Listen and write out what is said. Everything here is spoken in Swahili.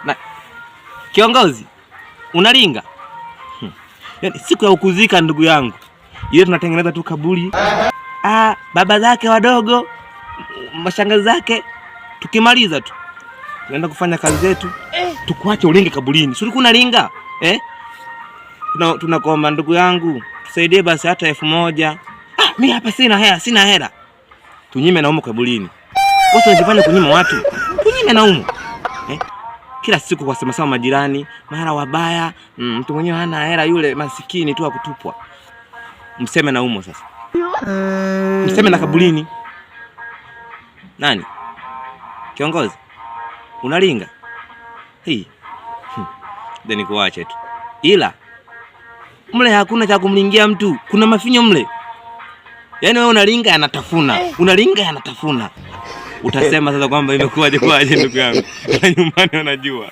Na kiongozi, unalinga? Yaani siku ya ukuzika ndugu yangu, ile tunatengeneza tu kaburi. Baba zake wadogo, mashangazi zake, tukimaliza tu tunaenda kufanya kazi zetu, tukuache ulinge kaburini. Si ulikuwa unalinga? Tunakuomba ndugu yangu, tusaidie basi hata 1000. Mimi hapa sina hela. Tunyime na umo kaburini. Wewe unajifanya kunyima watu. Tunyime na umo. Kila siku kwa sema majirani, mara wabaya, mtu mwenyewe hana hela, yule masikini tu akutupwa. Mseme na umo sasa. Mseme na kaburini. Nani? Kiongozi, unalinga? Deni kuache tu. Ila mle hakuna cha kumlingia mtu. Kuna mafinyo mle. Yaani wewe unalinga anatafuna. Unalinga anatafuna. Utasema sasa kwamba imekuwaje ndugu yangu. Na nyumbani unajua.